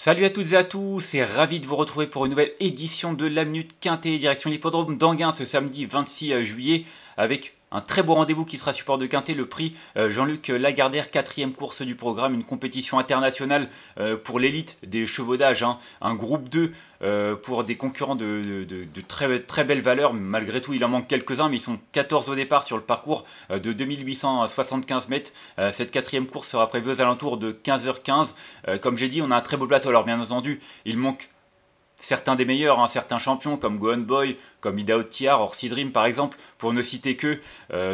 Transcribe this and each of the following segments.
Salut à toutes et à tous, et ravi de vous retrouver pour une nouvelle édition de la Minute Quintet, direction l'hippodrome d'Anguin ce samedi 26 juillet, avec un très beau rendez-vous qui sera support de Quintet, le prix Jean-Luc Lagardère, quatrième course du programme, une compétition internationale pour l'élite des chevaudages, hein, un groupe 2 pour des concurrents de très belles valeurs. Malgré tout, il en manque quelques-uns, mais ils sont 14 au départ sur le parcours de 2875 mètres. Cette quatrième course sera prévue aux alentours de 15h15. Comme j'ai dit, on a un très beau plateau. Alors bien entendu, il manque certains des meilleurs, hein, certains champions comme Go On Boy, comme Idaho Tiar, Orsi Dream par exemple, pour ne citer que.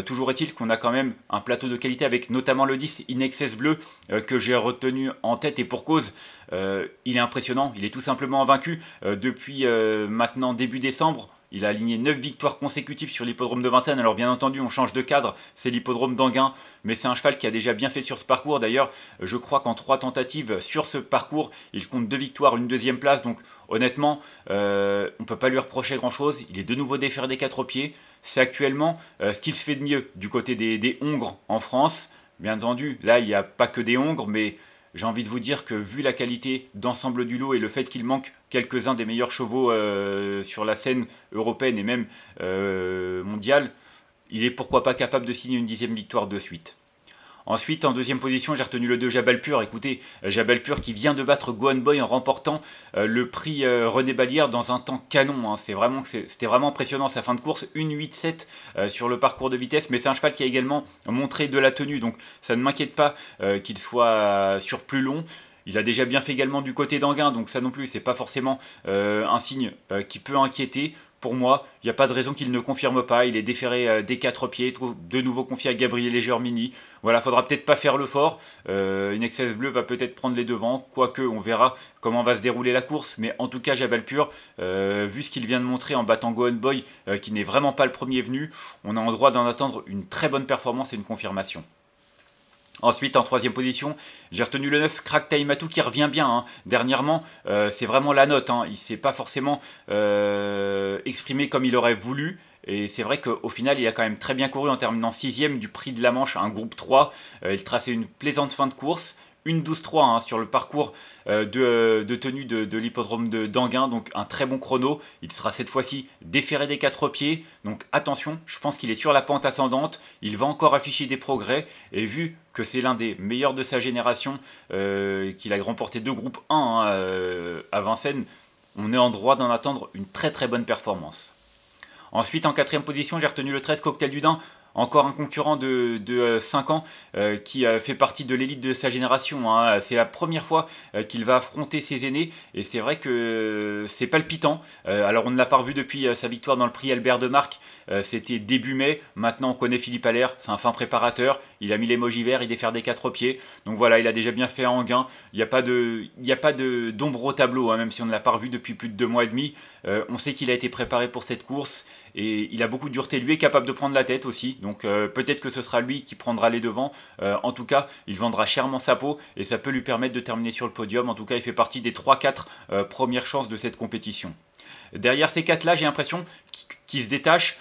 Toujours est-il qu'on a quand même un plateau de qualité avec notamment le 10 In Excess Bleu que j'ai retenu en tête et pour cause. Il est impressionnant, il est tout simplement invaincu depuis maintenant début décembre. Il a aligné 9 victoires consécutives sur l'hippodrome de Vincennes. Alors bien entendu, on change de cadre, c'est l'hippodrome d'Anguin, mais c'est un cheval qui a déjà bien fait sur ce parcours. D'ailleurs, je crois qu'en 3 tentatives sur ce parcours, il compte 2 victoires, une deuxième place. Donc honnêtement, on ne peut pas lui reprocher grand-chose. Il est de nouveau déféré des 4 pieds. C'est actuellement ce qu'il se fait de mieux du côté des Hongres en France. Bien entendu, là, il n'y a pas que des Hongres, mais j'ai envie de vous dire que vu la qualité d'ensemble du lot et le fait qu'il manque quelques-uns des meilleurs chevaux sur la scène européenne et même mondiale, il est pourquoi pas capable de signer une 10e victoire de suite. Ensuite, en deuxième position, j'ai retenu le 2 Jabalpur. Écoutez, Jabalpur qui vient de battre Go On Boy en remportant le prix René Ballière dans un temps canon. Hein. C'était vraiment impressionnant sa fin de course. 1,87 sur le parcours de vitesse. Mais c'est un cheval qui a également montré de la tenue. Donc ça ne m'inquiète pas qu'il soit sur plus long. Il a déjà bien fait également du côté d'Anguin, donc ça non plus, c'est pas forcément un signe qui peut inquiéter. Pour moi, il n'y a pas de raison qu'il ne confirme pas. Il est déféré des 4 pieds, de nouveau confié à Gabriel Léger-Mini. Voilà, faudra peut-être pas faire le fort. Une Excess Bleu va peut-être prendre les devants, quoique on verra comment va se dérouler la course. Mais en tout cas, Jabalpur, vu ce qu'il vient de montrer en battant Go On Boy, qui n'est vraiment pas le premier venu, on a en droit d'en attendre une très bonne performance et une confirmation. Ensuite, en troisième position, j'ai retenu le 9, Crack Taimatu qui revient bien. Hein. Dernièrement, c'est vraiment la note. Hein. Il ne s'est pas forcément exprimé comme il aurait voulu. Et c'est vrai qu'au final, il a quand même très bien couru en terminant 6ème du prix de la Manche, un groupe 3. Il traçait une plaisante fin de course. Une 12-3 hein, sur le parcours de tenue de l'hippodrome d'Anguin, donc un très bon chrono. Il sera cette fois-ci déféré des 4 pieds, donc attention, je pense qu'il est sur la pente ascendante, il va encore afficher des progrès, et vu que c'est l'un des meilleurs de sa génération, qu'il a remporté 2 groupes 1 hein, à Vincennes, on est en droit d'en attendre une très très bonne performance. Ensuite, en quatrième position, j'ai retenu le 13 Cocktail du Dain. Encore un concurrent de 5 ans qui fait partie de l'élite de sa génération. Hein. C'est la première fois qu'il va affronter ses aînés et c'est vrai que c'est palpitant. Alors on ne l'a pas revu depuis sa victoire dans le prix Albert de Marque. C'était début mai. Maintenant on connaît Philippe Allaire, c'est un fin préparateur. Il a mis l'émoji vert, il défère des 4 pieds. Donc voilà, il a déjà bien fait à Anguin. Il n'y a pas d'ombre au tableau, hein, même si on ne l'a pas revu depuis plus de 2 mois et demi. On sait qu'il a été préparé pour cette course et il a beaucoup de dureté. Lui est capable de prendre la tête aussi. Donc peut-être que ce sera lui qui prendra les devants. En tout cas, il vendra chèrement sa peau et ça peut lui permettre de terminer sur le podium. En tout cas, il fait partie des 3-4 premières chances de cette compétition. Derrière ces 4-là, j'ai l'impression qu'ils se détachent.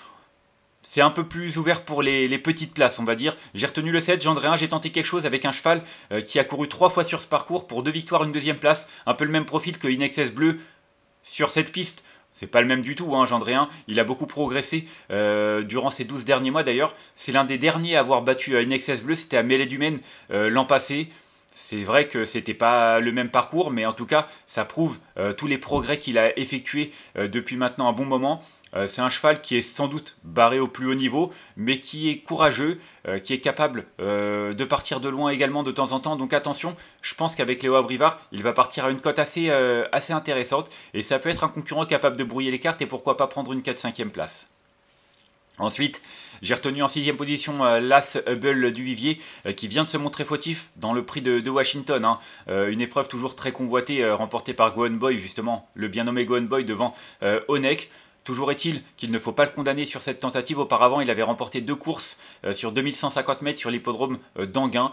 C'est un peu plus ouvert pour les petites places, on va dire. J'ai retenu le 7, Gendréen. J'ai tenté quelque chose avec un cheval qui a couru 3 fois sur ce parcours pour 2 victoires, une deuxième place. Un peu le même profil que In Excess Bleu sur cette piste. C'est pas le même du tout, hein, Gendréen. Il a beaucoup progressé durant ces 12 derniers mois d'ailleurs. C'est l'un des derniers à avoir battu In Excess Bleu. C'était à Mêlée-du-Maine l'an passé. C'est vrai que c'était pas le même parcours, mais en tout cas, ça prouve tous les progrès qu'il a effectués depuis maintenant un bon moment. C'est un cheval qui est sans doute barré au plus haut niveau, mais qui est courageux, qui est capable de partir de loin également de temps en temps. Donc attention, je pense qu'avec Léo Abrivard, il va partir à une cote assez intéressante. Et ça peut être un concurrent capable de brouiller les cartes et pourquoi pas prendre une 4-5e place. Ensuite, j'ai retenu en 6ème position l'As Hubble du Vivier qui vient de se montrer fautif dans le prix de Washington. Hein. Une épreuve toujours très convoitée, remportée par Go On Boy, justement, le bien nommé Go On Boy devant Onek. Toujours est-il qu'il ne faut pas le condamner sur cette tentative. Auparavant, il avait remporté 2 courses sur 2150 mètres sur l'hippodrome d'Anguin.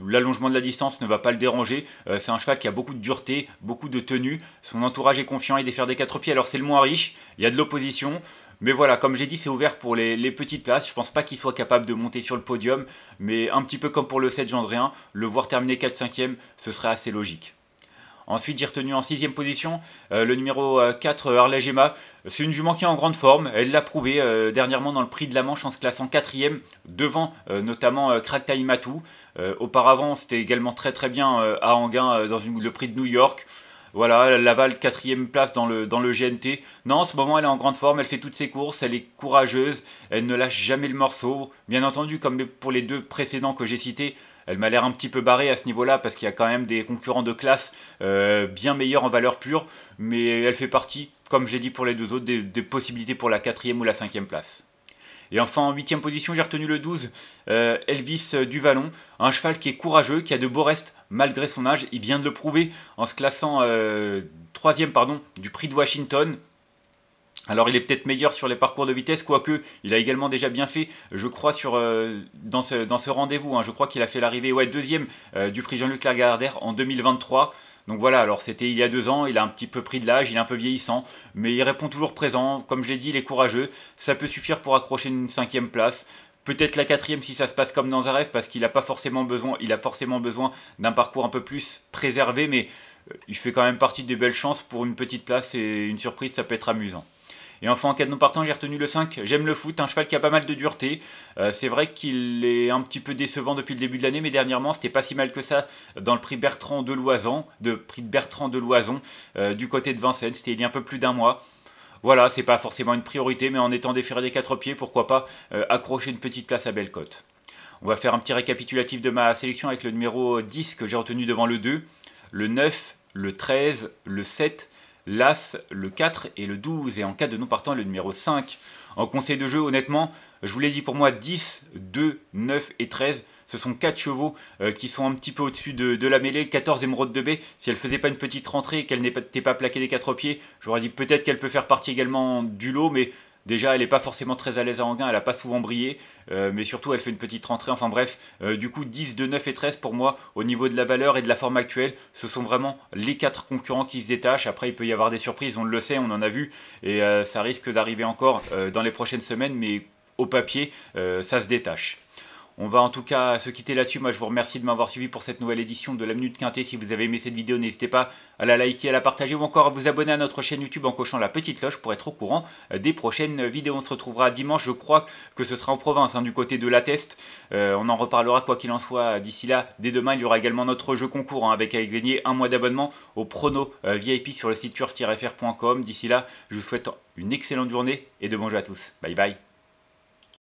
L'allongement de la distance ne va pas le déranger. C'est un cheval qui a beaucoup de dureté, beaucoup de tenue. Son entourage est confiant, il défère des 4 pieds. Alors c'est le moins riche, il y a de l'opposition. Mais voilà, comme j'ai dit, c'est ouvert pour les petites places. Je pense pas qu'il soit capable de monter sur le podium. Mais un petit peu comme pour le 7 Gendréen, le voir terminer 4-5e, ce serait assez logique. Ensuite, j'ai retenu en 6ème position le numéro 4, Harley Gemma. C'est une jument qui est en grande forme. Elle l'a prouvé dernièrement dans le prix de la Manche en se classant 4ème, devant notamment Cracktail Matou. Auparavant, c'était également très très bien à Anguin dans le prix de New York. Voilà, Laval, 4ème place dans le GNT. Non, en ce moment, elle est en grande forme, elle fait toutes ses courses, elle est courageuse, elle ne lâche jamais le morceau. Bien entendu, comme pour les deux précédents que j'ai cités, elle m'a l'air un petit peu barrée à ce niveau-là parce qu'il y a quand même des concurrents de classe bien meilleurs en valeur pure. Mais elle fait partie, comme j'ai dit pour les deux autres, des possibilités pour la 4ème ou la 5ème place. Et enfin, en 8ème position, j'ai retenu le 12, Elvis du Vallon. Un cheval qui est courageux, qui a de beaux restes malgré son âge. Il vient de le prouver en se classant 3ème du prix de Washington. Alors il est peut-être meilleur sur les parcours de vitesse, quoique il a également déjà bien fait, je crois, dans ce rendez-vous. Je crois qu'il a fait l'arrivée 2ème du prix Jean-Luc Lagardère en 2023. Donc voilà, alors c'était il y a 2 ans, il a un petit peu pris de l'âge, il est un peu vieillissant, mais il répond toujours présent. Comme je l'ai dit, il est courageux, ça peut suffire pour accrocher une 5ème place. Peut-être la 4ème si ça se passe comme dans un rêve, parce qu'il a forcément besoin d'un parcours un peu plus préservé, mais il fait quand même partie des belles chances pour une petite place et une surprise, ça peut être amusant. Et enfin, en cas de non partant, j'ai retenu le 5, J'aime le foot, un cheval qui a pas mal de dureté. C'est vrai qu'il est un petit peu décevant depuis le début de l'année, mais dernièrement, c'était pas si mal que ça dans le prix Bertrand de Loison, du côté de Vincennes. C'était il y a un peu plus d'un mois. Voilà, c'est pas forcément une priorité, mais en étant déféré des 4 pieds, pourquoi pas accrocher une petite place à Bellecote. On va faire un petit récapitulatif de ma sélection avec le numéro 10 que j'ai retenu devant le 2, le 9, le 13, le 7, l'As, le 4 et le 12. Et en cas de non partant, le numéro 5. En conseil de jeu, honnêtement, je vous l'ai dit, pour moi, 10, 2, 9 et 13, ce sont 4 chevaux qui sont un petit peu au-dessus de la mêlée. 14 Émeraude de Baie, si elle ne faisait pas une petite rentrée et qu'elle n'était pas plaquée des 4 pieds, j'aurais dit peut-être qu'elle peut faire partie également du lot, mais déjà elle n'est pas forcément très à l'aise à Anguin, elle n'a pas souvent brillé, mais surtout elle fait une petite rentrée. Enfin bref, du coup 10, 2, 9 et 13 pour moi, au niveau de la valeur et de la forme actuelle, ce sont vraiment les 4 concurrents qui se détachent. Après il peut y avoir des surprises, on le sait, on en a vu, et ça risque d'arriver encore dans les prochaines semaines, mais au papier, ça se détache. On va en tout cas se quitter là-dessus. Moi je vous remercie de m'avoir suivi pour cette nouvelle édition de la Minute Quintet. Si vous avez aimé cette vidéo, n'hésitez pas à la liker, à la partager ou encore à vous abonner à notre chaîne YouTube en cochant la petite cloche pour être au courant des prochaines vidéos. On se retrouvera dimanche, je crois que ce sera en province, du côté de la Teste. On en reparlera quoi qu'il en soit d'ici là. Dès demain, il y aura également notre jeu concours avec gagner un mois d'abonnement au prono VIP sur le site turf-fr.com. D'ici là, je vous souhaite une excellente journée et de bons jeux à tous. Bye bye.